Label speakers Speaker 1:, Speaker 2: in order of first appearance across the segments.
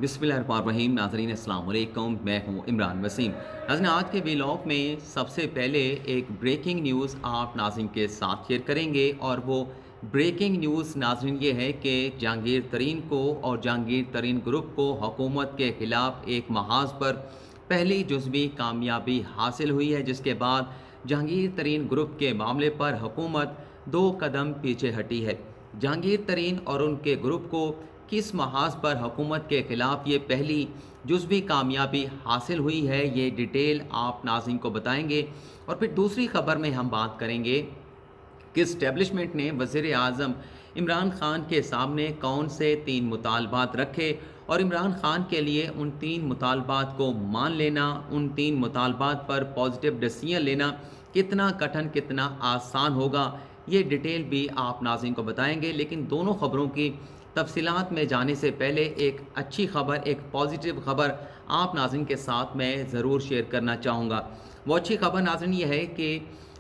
Speaker 1: बिस्मिल्लाहिर्रहमानिर्रहीम। नाज़रीन अस्सलाम वालेकुम, मैं हूं इमरान वसीम। नाज़रीन, आज के व्लॉग में सबसे पहले एक ब्रेकिंग न्यूज़ आप नाज़रीन के साथ शेयर करेंगे और वो ब्रेकिंग न्यूज़ नाज़रीन ये है कि जहांगीर तरीन को और जहांगीर तरीन ग्रुप को हुकूमत के ख़िलाफ़ एक महाज पर पहली जुज़वी कामयाबी हासिल हुई है, जिसके बाद जहांगीर तरीन ग्रुप के मामले पर हुकूमत 2 कदम पीछे हटी है। जहांगीर तरीन और उनके ग्रुप को किस महाज पर हुकूमत के ख़िलाफ़ ये पहली जुज़वी कामयाबी हासिल हुई है, ये डिटेल आप नाज़रीन को बताएंगे। और फिर दूसरी ख़बर में हम बात करेंगे कि इस्टेब्लिशमेंट ने वज़ीर आज़म इमरान ख़ान के सामने कौन से 3 मुतालबात रखे और इमरान ख़ान के लिए उन 3 मुतालबात को मान लेना, उन 3 मुतालबात पर पॉजिटिव डिसीजन लेना कितना कठिन, कितना आसान होगा, ये डिटेल भी आप नाज़रीन को बताएंगे। लेकिन दोनों ख़बरों की तफसीलात में जाने से पहले एक अच्छी ख़बर, एक पॉजिटिव ख़बर आप नाज़रीन के साथ मैं ज़रूर शेयर करना चाहूँगा। वो अच्छी ख़बर नाज़रीन ये है कि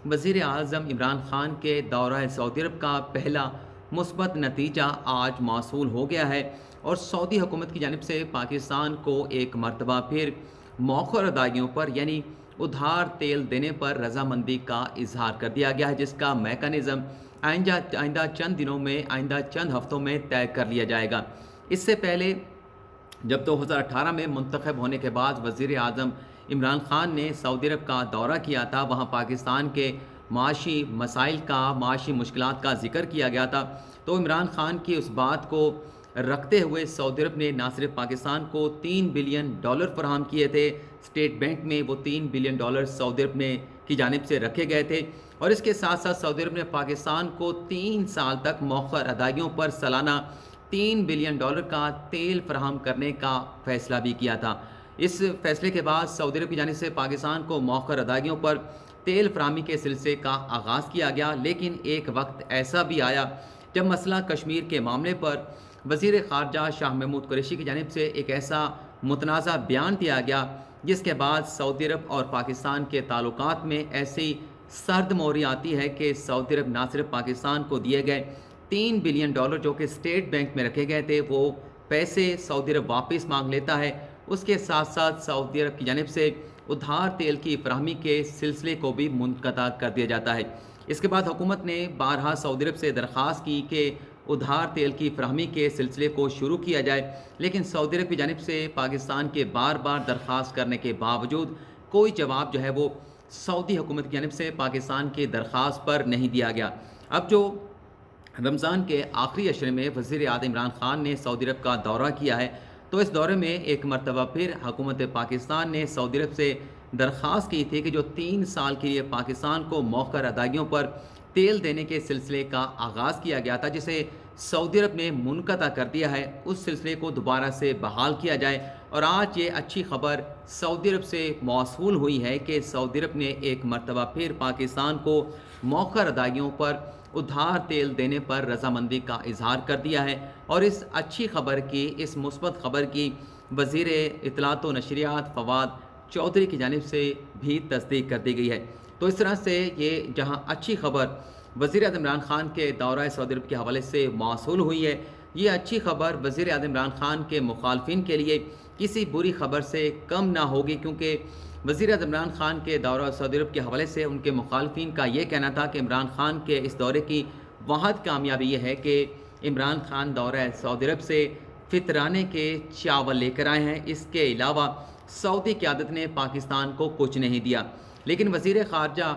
Speaker 1: वज़ीर आज़म इमरान ख़ान के दौरा सऊदी अरब का पहला मुस्बत नतीजा आज मौसूल हो गया है और सऊदी हुकूमत की जानिब से पाकिस्तान को एक मरतबा फिर मौखर अदायगियों पर यानी उधार तेल देने पर रजामंदी का इजहार कर दिया गया है, जिसका मेकनिज़म आइंदा चंद दिनों में, आइंदा चंद हफ्तों में तय कर लिया जाएगा। इससे पहले जब 2018 में मुंतखब होने के बाद वज़ीर आज़म इमरान ख़ान ने सऊदी अरब का दौरा किया था, वहाँ पाकिस्तान के माशी मसाइल का, माशी मुश्किलात का ज़िक्र किया गया था। तो इमरान ख़ान की उस बात को रखते हुए सऊदी अरब ने ना सिर्फ पाकिस्तान को $3 बिलियन फराहम किए थे, स्टेट बैंक में वो $3 बिलियन सऊदी अरब ने की जानिब से रखे गए थे और इसके साथ साथ सऊदी अरब ने पाकिस्तान को 3 साल तक मौखर अदायगियों पर सालाना $3 बिलियन का तेल फराहम करने का फ़ैसला भी किया था। इस फैसले के बाद सऊदी अरब की जानिब से पाकिस्तान को मौखर अदायगियों पर तेल फराहमी के सिलसिले का आगाज़ किया गया। लेकिन एक वक्त ऐसा भी आया जब मसला कश्मीर के मामले पर वज़ीर ख़ारजा शाह महमूद कुरैशी की जानिब से एक ऐसा मुतनाज़ा बयान दिया गया, जिसके बाद सऊदी अरब और पाकिस्तान के ताल्लुकात में ऐसी सर्द मोहरी आती है कि सऊदी अरब ना सिर्फ पाकिस्तान को दिए गए $3 बिलियन जो कि स्टेट बैंक में रखे गए थे, वो पैसे सऊदी अरब वापस मांग लेता है। उसके साथ साथ सऊदी अरब की जानिब से उधार तेल की फराहमी के सिलसिले को भी मुनक़ता कर दिया जाता है। इसके बाद हुकूमत ने बारहा सऊदी अरब से दरख्वास्त की कि उधार तेल की फराहमी के सिलसिले को शुरू किया जाए, लेकिन सऊदी अरब की जानिब से पाकिस्तान के बार बार दरख्वास्त करने के बावजूद कोई जवाब जो है वो सऊदी हुकूमत की जानिब से पाकिस्तान की दरख्वास्त पर नहीं दिया गया। अब जो रमज़ान के आखिरी अशरे में वज़ीर आज़म इमरान ख़ान ने सऊदी अरब का दौरा किया है, तो इस दौरे में एक मरतबा फिर हुकूमत पाकिस्तान ने सऊदी अरब से दरख्वास्त की थी कि जो 3 साल के लिए पाकिस्तान को मौखर अदायगियों पर तेल देने के सिलसिले का आगाज़ किया गया था, जिसे सऊदी अरब ने मुनक़ता कर दिया है, उस सिलसिले को दोबारा से बहाल किया जाए। और आज ये अच्छी ख़बर सऊदी अरब से मौसूल हुई है कि सऊदी अरब ने एक मरतबा फिर पाकिस्तान को मौखर अदायगियों पर उधार तेल देने पर रजामंदी का इजहार कर दिया है। और इस अच्छी ख़बर की, इस मुस्बत ख़बर की वज़ीर इत्तलात व नशरियात फ़वाद चौधरी की जानिब से भी तस्दीक कर दी गई है। तो इस तरह से ये जहाँ अच्छी ख़बर वज़ीर आज़म इमरान ख़ान के दौरा सऊदी अरब के हवाले से मौसूल हुई है, ये अच्छी ख़बर वज़ीर आज़म इमरान ख़ान के मुखालफिन के लिए किसी बुरी ख़बर से कम ना होगी, क्योंकि वज़ीर आज़म इमरान ख़ान के दौरा सऊदी अरब के हवाले से उनके मुखालफिन का ये कहना था कि इमरान ख़ान के इस दौरे की वाहद कामयाबी ये है कि इमरान ख़ान दौरा सऊदी अरब से फितराने के चावल लेकर आए हैं। इसके अलावा सऊदी क़यादत ने पाकिस्तान को कुछ नहीं दिया। लेकिन वज़ीर ख़ारजा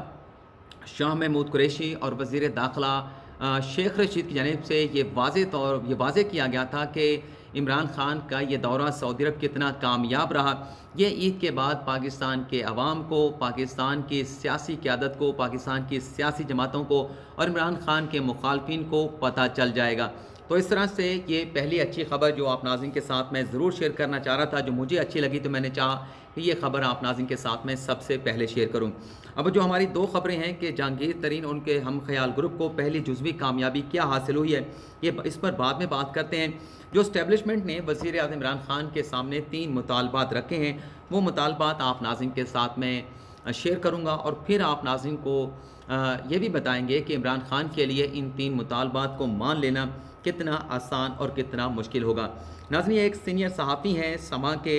Speaker 1: शाह महमूद कुरैशी और वज़ीर दाखिला शेख रशीद की जानिब से ये वाज़े किया गया था कि इमरान ख़ान का ये दौरा सऊदी अरब कितना कामयाब रहा, ये ईद के बाद पाकिस्तान के अवाम को, पाकिस्तान की सियासी क़यादत को, पाकिस्तान की सियासी जमातों को और इमरान ख़ान के मुखालफिन को पता चल जाएगा। तो इस तरह से ये पहली अच्छी ख़बर जो आप नाज़रीन के साथ मैं ज़रूर शेयर करना चाह रहा था, जो मुझे अच्छी लगी, तो मैंने चाहा कि ये ख़बर आप नाज़रीन के साथ मैं सबसे पहले शेयर करूं। अब जो हमारी 2 ख़बरें हैं कि जहांगीर तरीन उनके हम ख़याल ग्रुप को पहली जुज़वी कामयाबी क्या हासिल हुई है, ये इस पर बाद में बात करते हैं। जो इस्टेब्लिशमेंट ने वज़ीर आज़म इमरान ख़ान के सामने 3 मुतालबात रखे हैं, वो मुतालबात आप नाज़रीन के साथ मैं शेयर करूँगा और फिर आप नाज़रीन को ये भी बताएँगे कि इमरान ख़ान के लिए इन 3 मुतालबात को मान लेना कितना आसान और कितना मुश्किल होगा। नाज़रीन, एक सीनियर सहाफ़ी हैं, समा के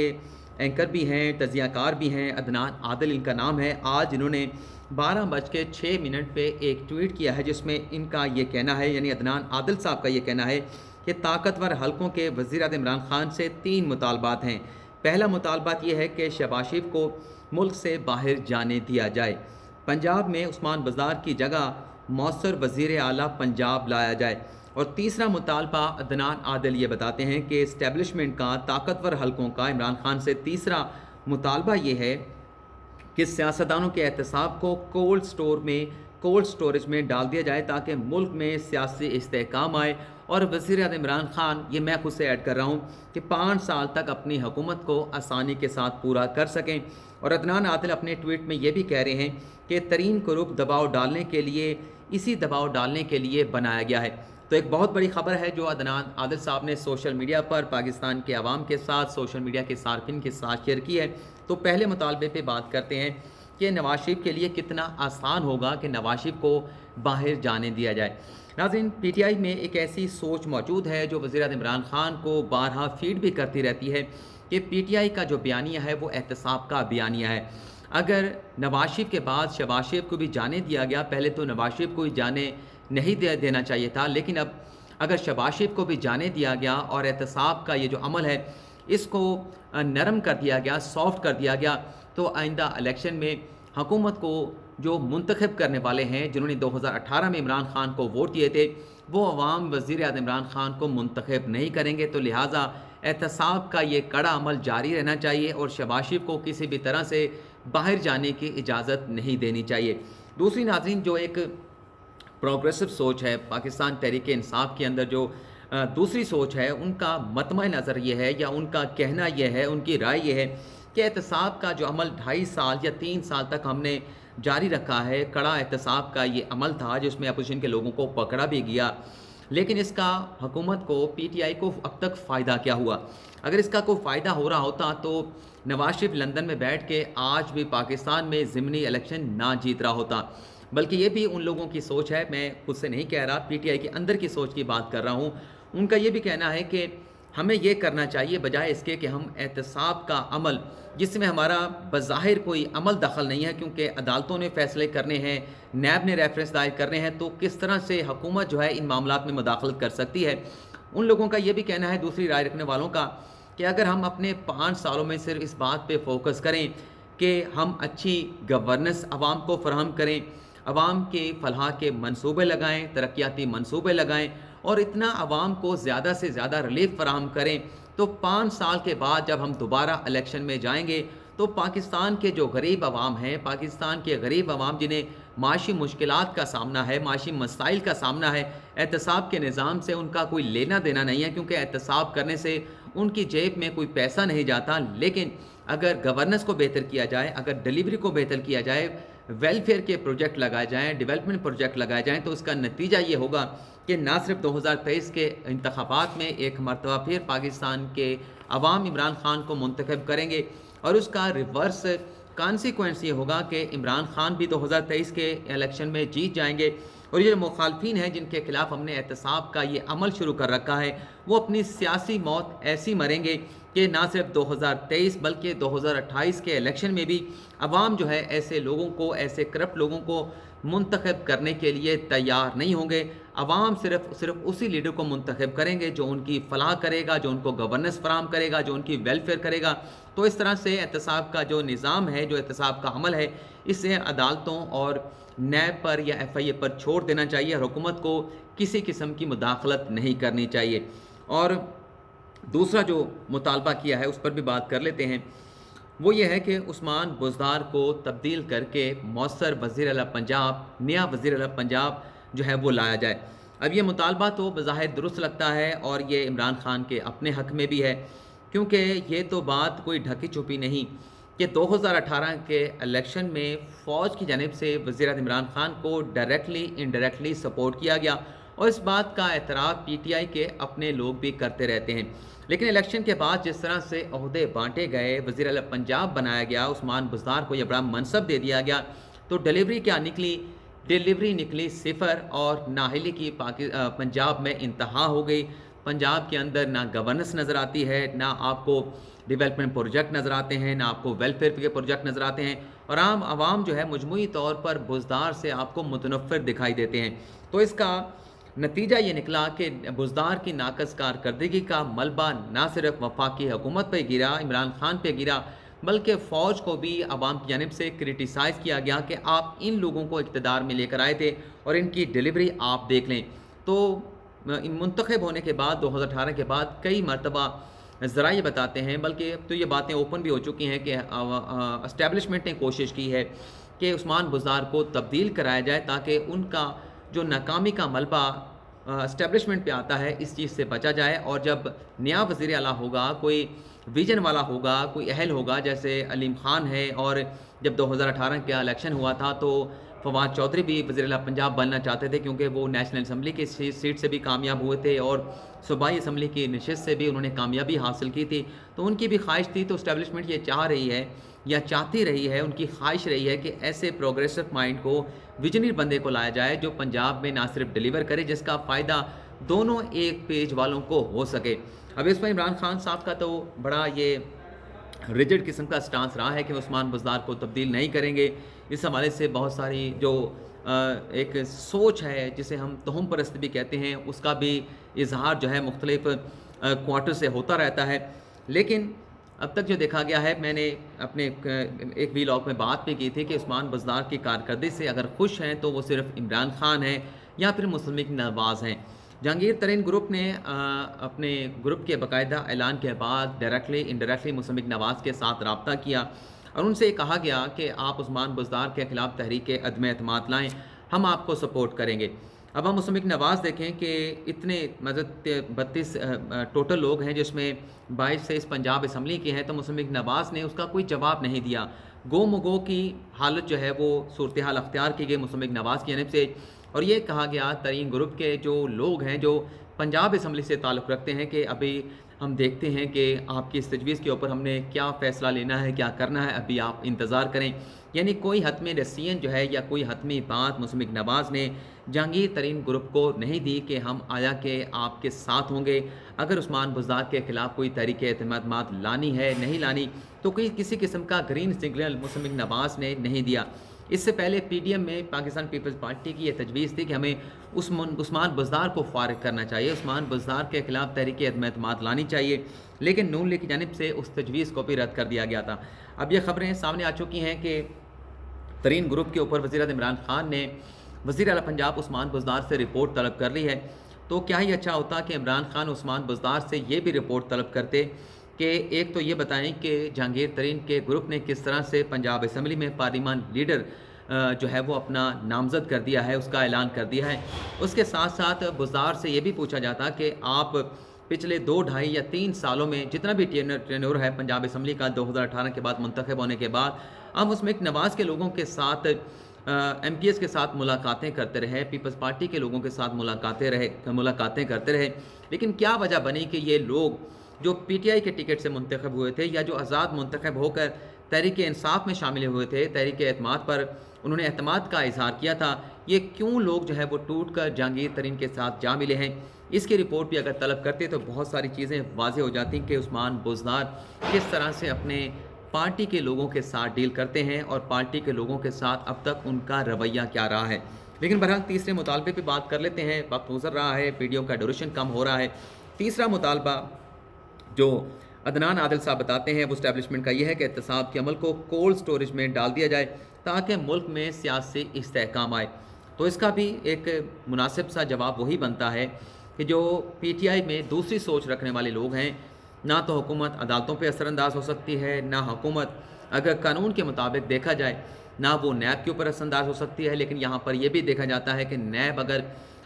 Speaker 1: एंकर भी हैं, तज़ियाकार भी हैं, अदनान आदिल इनका नाम है। आज इन्होंने 12:06 पे एक ट्वीट किया है जिसमें इनका ये कहना है, यानी अदनान आदिल साहब का ये कहना है कि ताकतवर हलकों के वज़ीर-ए-आज़म इमरान खान से 3 मुतालबात हैं। पहला मुतालबात ये है कि शहबाज शरीफ को मुल्क से बाहर जाने दिया जाए। पंजाब में उस्मान बज़दार की जगह मौसर वज़ीर आला पंजाब लाया जाए। और तीसरा मुतालबा अदनान आदिल ये बताते हैं कि इस्टेब्लिशमेंट का, ताकतवर हलकों का इमरान खान से तीसरा मुतालबा ये है कि सियासतदानों के एहतसाब को कोल्ड स्टोरेज में डाल दिया जाए ताकि मुल्क में सियासी इस्तेहकाम आए। और वज़ीर-ए-आज़म इमरान खान, ये मैं खुद से ऐड कर रहा हूँ, कि 5 साल तक अपनी हुकूमत को आसानी के साथ पूरा कर सकें। और अदनान आदिल अपने ट्वीट में ये भी कह रहे हैं कि तरीन ग्रुप दबाव डालने के लिए, इसी दबाव डालने के लिए बनाया गया है। तो एक बहुत बड़ी खबर है जो अदनान आदिल साहब ने सोशल मीडिया पर पाकिस्तान के अवाम के साथ, सोशल मीडिया के सार्फिन के साथ शेयर की है। तो पहले मुतालबे पे बात करते हैं कि नवाज शरीफ के लिए कितना आसान होगा कि नवाज शरीफ को बाहर जाने दिया जाए। नाज़रीन, PTI में एक ऐसी सोच मौजूद है जो वज़ीर-ए-आज़म इमरान खान को बारहा फीड भी करती रहती है कि PTI का जो बयानिया है वो एहतसाब का बयानिया है। अगर नवाज शरीफ के बाद शहबाज शरीफ को भी जाने दिया गया, पहले तो नवाज शरीफ को ही जाने नहीं देना चाहिए था, लेकिन अब अगर शहबाज शरीफ को भी जाने दिया गया और एहतसाब का ये जो अमल है इसको नरम कर दिया गया, सॉफ्ट कर दिया गया, तो आइंदा इलेक्शन में हुकूमत को जो मुंतखब करने वाले हैं, जिन्होंने 2018 में इमरान खान को वोट दिए थे, वो अवाम वज़ीर-ए-आज़म इमरान खान को मुंतखब नहीं करेंगे। तो लिहाजा एहतसाब का ये कड़ा अमल जारी रहना चाहिए और शहबाज शरीफ को किसी भी तरह से बाहर जाने की इजाज़त नहीं देनी चाहिए। दूसरी नाज़रीन, जो एक प्रोग्रेसिव सोच है पाकिस्तान तहरीक इंसाफ के अंदर, जो दूसरी सोच है, उनका मतमा नज़र ये है या उनका कहना यह है, उनकी राय ये है कि एहतसाब का जो अमल 2.5 साल या 3 साल तक हमने जारी रखा है, कड़ा एहतसाब का ये अमल था जिसमें अपोजिशन के लोगों को पकड़ा भी गया, लेकिन इसका हुकूमत को, PTI को अब तक फ़ायदा क्या हुआ? अगर इसका कोई फ़ायदा हो रहा होता तो नवाज शरीफ लंदन में बैठ के आज भी पाकिस्तान में ज़िमनी इलेक्शन ना जीत रहा होता। बल्कि ये भी उन लोगों की सोच है, मैं खुद से नहीं कह रहा, PTI के अंदर की सोच की बात कर रहा हूँ। उनका ये भी कहना है कि हमें ये करना चाहिए बजाय इसके कि हम एहतसाब का अमल, जिसमें हमारा बज़ाहिर कोई अमल दखल नहीं है, क्योंकि अदालतों ने फ़ैसले करने हैं, नैब ने रेफरेंस दायर करने हैं, तो किस तरह से हुकूमत जो है इन मामलात में मुदाखलत कर सकती है। उन लोगों का ये भी कहना है, दूसरी राय रखने वालों का, कि अगर हम अपने 5 सालों में सिर्फ इस बात पे फोकस करें कि हम अच्छी गवर्नेंस आवाम को फराहम करें, आवाम के फलाह के मंसूबे लगाएं, तरक्याती मंसूबे लगाएं और इतना आवाम को ज़्यादा से ज़्यादा रिलीफ फराहम करें, तो 5 साल के बाद जब हम दोबारा इलेक्शन में जाएंगे तो पाकिस्तान के जो गरीब आवाम हैं, पाकिस्तान के गरीब आवाम जिन्हें माशी मुश्किलात का सामना है, माशी मसाइल का सामना है, एहतसाब के निज़ाम से उनका कोई लेना देना नहीं है, क्योंकि एहतसाब करने से उनकी जेब में कोई पैसा नहीं जाता। लेकिन अगर गवर्नेंस को बेहतर किया जाए, अगर डिलीवरी को बेहतर किया जाए, वेलफेयर के प्रोजेक्ट लगाए जाएँ, डेवलपमेंट प्रोजेक्ट लगाए जाएँ, तो इसका नतीजा ये होगा कि ना सिर्फ 2023 के इंतखाबात में एक मरतबा फिर पाकिस्तान के अवाम इमरान खान को मुंतखब करेंगे, और उसका रिवर्स कॉन्सिक्वेंस ये होगा कि इमरान खान भी 2023 के इलेक्शन में जीत जाएंगे, और ये जो मुखालफिन हैं जिनके खिलाफ हमने एहतसाब का ये अमल शुरू कर रखा है, वो अपनी सियासी मौत ऐसी मरेंगे कि ना सिर्फ 2023 बल्कि 2028 के इलेक्शन में भी अवाम जो है ऐसे लोगों को, ऐसे करप्ट लोगों को मुंतखब करने के लिए तैयार नहीं होंगे। अवाम सिर्फ उसी लीडर को मुंतखब करेंगे जो उनकी फलाह करेगा, जो उनको गवर्नेंस फराहम करेगा, जो उनकी वेलफेयर करेगा। तो इस तरह से एहतसाब का जो निज़ाम है, जो एहतसाब का अमल है, इसे अदालतों और नैब पर या FIA पर छोड़ देना चाहिए। हुकूमत को किसी किस्म की मुदाखलत नहीं करनी चाहिए। और दूसरा जो मुतालबा किया है उस पर भी बात कर लेते हैं। वो ये है कि उस्मान बुज़दार को तब्दील करके मौसर वज़ीर आला पंजाब, नया वज़ीर आला पंजाब जो है वो लाया जाए। अब ये मुतालबा तो बज़ाहिर दुरुस्त लगता है और ये इमरान खान के अपने हक़ में भी है, क्योंकि ये तो बात कोई ढकी छुपी नहीं कि 2018 के इलेक्शन में फ़ौज की जानिब से वज़ीर इमरान खान को डायरेक्टली इनडायरेक्टली सपोर्ट किया गया, और इस बात का एतराफ़ PTI के अपने लोग भी करते रहते हैं। लेकिन इलेक्शन के बाद जिस तरह से ओहदे बांटे गए, वज़ीर आला पंजाब बनाया गया, उस्मान बुज़दार को यह बड़ा मनसब दे दिया गया, तो डिलीवरी क्या निकली डिलीवरी निकली सिफ़र और नाअहली की पंजाब में इंतहा हो गई। पंजाब के अंदर ना गवर्नेंस नज़र आती है, ना आपको डेवलपमेंट प्रोजेक्ट नज़र आते हैं, ना आपको वेलफेयर के प्रोजेक्ट नज़र आते हैं और आम आवाम जो है मजमूई तौर पर बुज़दार से आपको मुतनफ़्फ़िर दिखाई देते हैं। तो इसका नतीजा ये निकला कि बुज़दार की नाक़स कारकर्दगी का मलबा ना सिर्फ वफाकी हुकूमत पे गिरा, इमरान खान पे गिरा, बल्कि फ़ौज को भी अवाम की जानिब से क्रिटिसाइज़ किया गया कि आप इन लोगों को इक़्तिदार में लेकर आए थे और इनकी डिलीवरी आप देख लें। तो मुंतखब होने के बाद 2018 के बाद कई मरतबा ज़रा ये बताते हैं, बल्कि अब तो ये बातें ओपन भी हो चुकी हैं कि एस्टेब्लिशमेंट ने कोशिश की है कि उस्मान बुज़दार को तब्दील कराया जाए ताकि उनका जो नाकामी का मलबा एस्टेब्लिशमेंट पे आता है, इस चीज़ से बचा जाए और जब नया वज़ीर आला होगा, कोई विज़न वाला होगा, कोई अहल होगा, जैसे अलीम ख़ान है और जब 2018 का इलेक्शन हुआ था तो फवाद चौधरी भी वज़ीर आला पंजाब बनना चाहते थे क्योंकि वो नेशनल असम्बली की सीट से भी कामयाब हुए थे और सूबाई असम्बली की नशिस्त से भी उन्होंने कामयाबी हासिल की थी। तो उनकी भी ख्वाहिश थी, तो एस्टेब्लिशमेंट ये चाह रही है या चाहती रही है, उनकी ख्वाहिश रही है कि ऐसे प्रोग्रेसिव माइंड को, विजनरी बंदे को लाया जाए जो पंजाब में ना सिर्फ डिलीवर करे, जिसका फ़ायदा दोनों एक पेज वालों को हो सके। अब इस पर इमरान खान साहब का तो बड़ा ये रिजिड किस्म का स्टांस रहा है कि उस्मान बुज़दार को तब्दील नहीं करेंगे। इस हवाले से बहुत सारी जो एक सोच है, जिसे हम तोहम परस्त भी कहते हैं, उसका भी इज़हार जो है मुख्तलिफ़ क्वार्टर से होता रहता है। लेकिन अब तक जो देखा गया है, मैंने अपने एक वीलॉग में बात भी की थी कि उस्मान बुज़दार की कारकर्दगी से अगर खुश हैं तो वो सिर्फ इमरान खान हैं या फिर मुस्लिम लीग नवाज़ हैं। जहांगीर तरीन ग्रुप ने अपने ग्रुप के बाकायदा ऐलान के बाद डायरेक्टली इनडायरेक्टली मुस्लिम लीग नवाज़ के साथ रब्ता किया और उनसे कहा गया कि आप उस्मान बुज़दार के ख़िलाफ़ तहरीक अदम एतमाद लाएँ, हम आपको सपोर्ट करेंगे। अब हम मुस्लिम लीग नवाज़ देखें कि इतने मतलब 32 टोटल लोग हैं, जिसमें 22 से इस पंजाब असम्बली के हैं, तो मुस्लिम लीग नवाज़ ने उसका कोई जवाब नहीं दिया। गो मगो की हालत जो है वो सूरत हाल अख्तियार की गई मुस्लिम लीग नवाज़ की जानिब से और ये कहा गया तरीन ग्रुप के जो लोग हैं जो पंजाब असम्बली से ताल्लुक़ रखते हैं कि अभी हम देखते हैं कि आपकी इस तजवीज़ के ऊपर हमने क्या फ़ैसला लेना है, क्या करना है, अभी आप इंतज़ार करें। यानी कोई हतमी रसीन जो है या कोई हतमी बात मुस्लिम लीग नवाज़ ने जहांगीर तरीन ग्रुप को नहीं दी कि हम आया कि आपके साथ होंगे। अगर उस्मान बुज़दार के ख़िलाफ़ कोई तहरीक एतमाद लानी है, नहीं लानी, तो कोई किसी किस्म का ग्रीन सिग्नल मुस्लिम लीग नवाज़ ने नहीं दिया। इससे पहले पीडीएम में पाकिस्तान पीपल्स पार्टी की ये तजवीज़ थी कि हमें उस्मान बुज़दार को फ़ारिग करना चाहिए, उस्मान बुज़दार के ख़िलाफ़ तहरीक एतमाद लानी चाहिए, लेकिन नून लीग की जानिब से उस तजवीज़ को भी रद्द कर दिया गया था। अब ये ख़बरें सामने आ चुकी हैं कि तरीन ग्रुप के ऊपर वज़ीर इमरान खान ने वज़ीर आला पंजाब उस्मान बुज़दार से रिपोर्ट तलब कर ली है। तो क्या ही अच्छा होता कि इमरान खान उस्मान बुज़दार से ये भी रिपोर्ट तलब करते कि एक तो ये बताएं कि जहांगीर तरीन के ग्रुप ने किस तरह से पंजाब असम्बली में पार्लिमान लीडर जो है वो अपना नामज़द कर दिया है, उसका ऐलान कर दिया है। उसके साथ साथ बुज़दार से ये भी पूछा जाता कि आप पिछले 2, ढाई या 3 सालों में जितना भी टेन्योर है पंजाब असम्बली का 2018 के बाद मुंतखब होने के बाद, हम उसमें एक नवाज़ के लोगों के साथ MPs के साथ मुलाकातें करते रहे, पीपल्स पार्टी के लोगों के साथ मुलाकातें करते रहे। लेकिन क्या वजह बनी कि ये लोग जो PTI के टिकट से मुंतखब हुए थे या जो आज़ाद मुंतखब होकर तहरीक इंसाफ में शामिल हुए थे, तहरीक एतमाद पर उन्होंने एतमाद का इजहार किया था, ये क्यों लोग जो है वो टूट कर जहांगीर तरीन के साथ जा मिले हैं? इसकी रिपोर्ट भी अगर तलब करते तो बहुत सारी चीज़ें वाज़ेह हो जाती कि उस्मान बुज़दार किस तरह से अपने पार्टी के लोगों के साथ डील करते हैं और पार्टी के लोगों के साथ अब तक उनका रवैया क्या रहा है। लेकिन बहरहाल तीसरे मुतालबे पे बात कर लेते हैं, वक्त गुजर रहा है, वीडियो का ड्यूरेशन कम हो रहा है। तीसरा मुतालबा जो अदनान आदिल साहब बताते हैं वो इस्टेब्लिशमेंट का ये है कि एहतसाब के अमल को कोल्ड स्टोरेज में डाल दिया जाए ताकि मुल्क में सियासी इस्तेहकाम आए। तो इसका भी एक मुनासिब सा जवाब वही बनता है कि जो PTI में दूसरी सोच रखने वाले लोग हैं, ना तो हुकूमत अदालतों पे असरअंदाज हो सकती है, ना हुकूमत अगर कानून के मुताबिक देखा जाए ना वो नैब के ऊपर असरअंदाज हो सकती है। लेकिन यहाँ पर यह भी देखा जाता है कि नैब अगर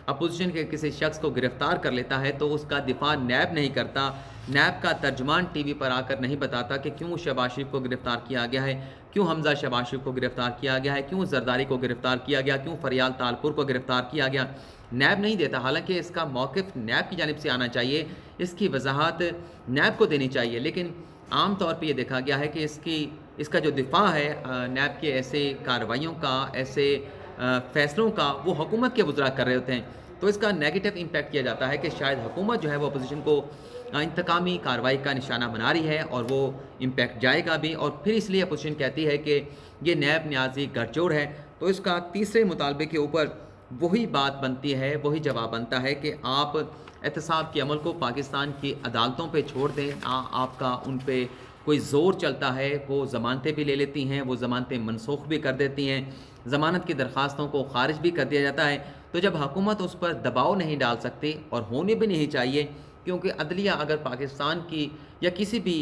Speaker 1: अपोजिशन के किसी शख्स को गिरफ़्तार कर लेता है तो उसका दिफा नैब नहीं करता, नैब का तर्जमान TV पर आकर नहीं बताता कि क्यों शहबाज शरीफ को गिरफ़्तार किया गया है, क्यों हमज़ा शहबाज शरीफ को गिरफ़्तार किया गया है, क्यों जरदारी को गिरफ़्तार किया गया, क्यों फरियाल तालपुर को गिरफ़्तार किया गया। नैब नहीं देता, हालांकि इसका मौक़िफ़ नैब की जानिब से आना चाहिए, इसकी वजाहत नैब को देनी चाहिए। लेकिन आम तौर पे ये देखा गया है कि इसका जो दिफा है नैब के ऐसे कार्रवाइयों का, ऐसे فیصلوں کا وہ حکومت کے وزراء کر رہے ہوتے ہیں، تو اس کا نیگیٹو امپیکٹ کیا جاتا ہے کہ شاید حکومت جو ہے وہ اپوزیشن کو انتقامی کارروائی کا نشانہ بنا رہی ہے، اور وہ امپیکٹ جائے گا بھی، اور پھر اس لیے اپوزیشن کہتی ہے کہ یہ نیب نیازی گٹھ جوڑ ہے۔ تو اس کا تیسرے مطالبے کے اوپر وہی بات بنتی ہے، وہی جواب بنتا ہے کہ آپ احتساب کے عمل کو پاکستان کی عدالتوں پہ چھوڑ دیں۔ آپ کا ان پہ کوئی زور چلتا ہے، وہ ضمانتیں بھی لے لیتی ہیں، وہ ضمانتیں منسوخ بھی کر دیتی ہیں، ضمانت کی درخواستوں کو خارج بھی کر دیا جاتا ہے۔ تو جب حکومت اس پر دباؤ نہیں ڈال سکتی، اور ہونے بھی نہیں چاہیے، کیونکہ عدلیہ اگر پاکستان کی یا کسی بھی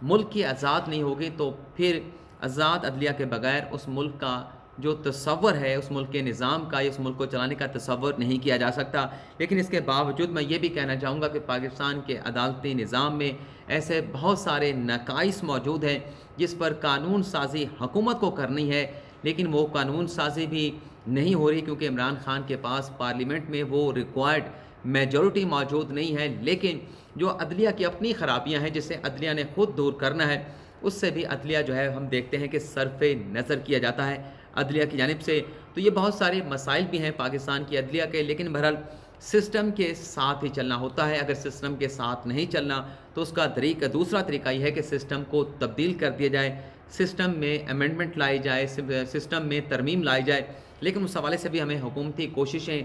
Speaker 1: ملک کی آزاد نہیں ہوگی، تو پھر آزاد عدلیہ کے بغیر اس ملک کا جو تصور ہے، اس ملک کے نظام کا یا اس ملک کو چلانے کا تصور نہیں کیا جا سکتا۔ لیکن اس کے باوجود میں یہ بھی کہنا چاہوں گا کہ پاکستان کے عدالتی نظام میں ایسے بہت سارے نقائص موجود ہیں جس پر قانون سازی حکومت کو کرنی ہے، لیکن وہ قانون سازی بھی نہیں ہو رہی، کیونکہ عمران خان کے پاس پارلیمنٹ میں وہ ریکوائرڈ میجورٹی موجود نہیں ہے۔ لیکن جو عدلیہ کی اپنی خرابیاں ہیں، جسے عدلیہ نے خود دور کرنا ہے، اس سے بھی عدلیہ جو ہے ہم دیکھتے ہیں کہ صرف نظر کیا جاتا ہے عدلیہ کی جانب سے۔ تو یہ بہت سارے مسائل بھی ہیں پاکستان کی عدلیہ کے، لیکن بہرحال سسٹم کے ساتھ ہی چلنا ہوتا ہے۔ اگر سسٹم کے ساتھ نہیں چلنا تو اس کا دوسرا طریقہ یہ ہے کہ سسٹم کو تبدیل کر دیا جائے، سسٹم میں امینڈمنٹ لائی جائے، سسٹم میں ترمیم لائی جائے۔ لیکن اس حوالے سے بھی ہمیں حکومتی کوششیں،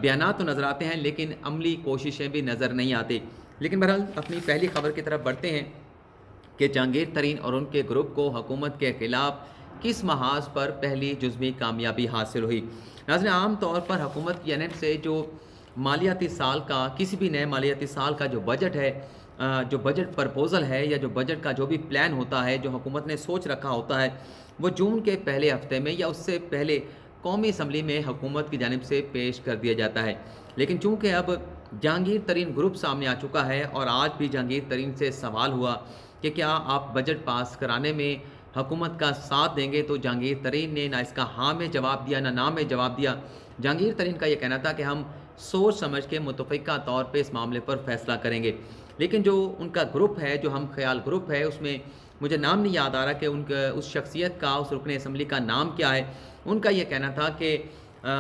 Speaker 1: بیانات تو نظر آتے ہیں، لیکن عملی کوششیں بھی نظر نہیں آتی۔ لیکن بہرحال اپنی پہلی خبر کی طرف بڑھتے ہیں کہ جہانگیر ترین اور ان کے گروپ کو حکومت کے خلاف کس محاذ پر پہلی جزوی کامیابی حاصل ہوئی۔ ناظرین، عام طور پر حکومت کی جانب سے جو مالیاتی سال کا، کسی بھی نئے مالیاتی سال کا جو بجٹ ہے، جو بجٹ پرپوزل ہے، یا جو بجٹ کا جو بھی پلان ہوتا ہے جو حکومت نے سوچ رکھا ہوتا ہے، وہ جون کے پہلے ہفتے میں یا اس سے پہلے قومی اسمبلی میں حکومت کی جانب سے پیش کر دیا جاتا ہے۔ لیکن چونکہ اب جہانگیر ترین گروپ سامنے آ چکا ہے، اور آج بھی جہانگیر ترین سے سوال ہوا کہ کیا آپ بجٹ پاس کرانے میں حکومت کا ساتھ دیں گے، تو جہانگیر ترین نے نہ اس کا ہاں میں جواب دیا، نہ نا میں جواب دیا۔ جہانگیر ترین کا یہ کہنا تھا کہ ہم سوچ سمجھ کے متفقہ طور پہ اس معاملے پر فیصلہ کریں گے۔ لیکن جو ان کا گروپ ہے، جو ہم خیال گروپ ہے، اس میں مجھے نام نہیں یاد آ رہا کہ ان کا اس شخصیت کا، اس رکن اسمبلی کا نام کیا ہے۔ ان کا یہ کہنا تھا کہ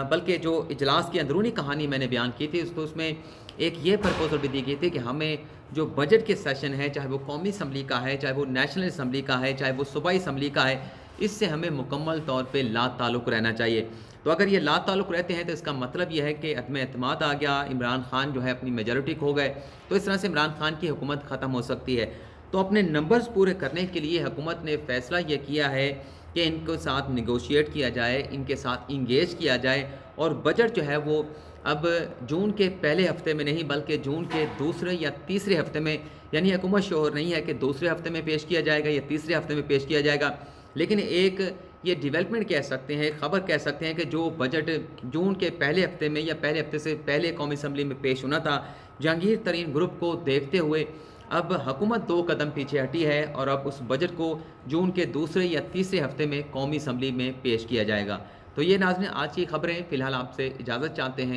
Speaker 1: بلکہ جو اجلاس کی اندرونی کہانی میں نے بیان کی تھی، تو اس میں ایک یہ پرپوزل بھی دی گئی تھی کہ ہمیں جو بجٹ کے سیشن ہے، چاہے وہ قومی اسمبلی کا ہے، چاہے وہ نیشنل اسمبلی کا ہے، چاہے وہ صوبائی اسمبلی کا ہے، اس سے ہمیں مکمل طور پہ لا تعلق رہنا چاہیے۔ تو اگر یہ لا تعلق رہتے ہیں تو اس کا مطلب یہ ہے کہ عدم اعتماد آ گیا، عمران خان جو ہے اپنی میجورٹی کھو گئے، تو اس طرح سے عمران خان کی حکومت ختم ہو سکتی ہے۔ تو اپنے نمبرز پورے کرنے کے لیے حکومت نے فیصلہ یہ کیا ہے کہ ان کے ساتھ نیگوشیٹ کیا جائے، ان کے ساتھ انگیج کیا جائے، اور بجٹ جو ہے وہ اب جون کے پہلے ہفتے میں نہیں بلکہ جون کے دوسرے یا تیسرے ہفتے میں، یعنی حکومت شعور نہیں ہے کہ دوسرے ہفتے میں پیش کیا جائے گا یا تیسرے ہفتے میں پیش کیا جائے گا، لیکن ایک یہ ڈیولپمنٹ کہہ سکتے ہیں، خبر کہہ سکتے ہیں کہ جو بجٹ جون کے پہلے ہفتے میں یا پہلے ہفتے سے پہلے قومی اسمبلی میں پیش ہونا تھا، جہانگیر ترین گروپ کو دیکھتے ہوئے اب حکومت 2 قدم پیچھے ہٹی ہے، اور اب اس بجٹ کو جون کے دوسرے یا تیسرے ہفتے میں قومی اسمبلی میں پیش کیا جائے گا۔ تو یہ ناظرین آج کی خبریں، فی الحال آپ سے اجازت چاہتے ہیں۔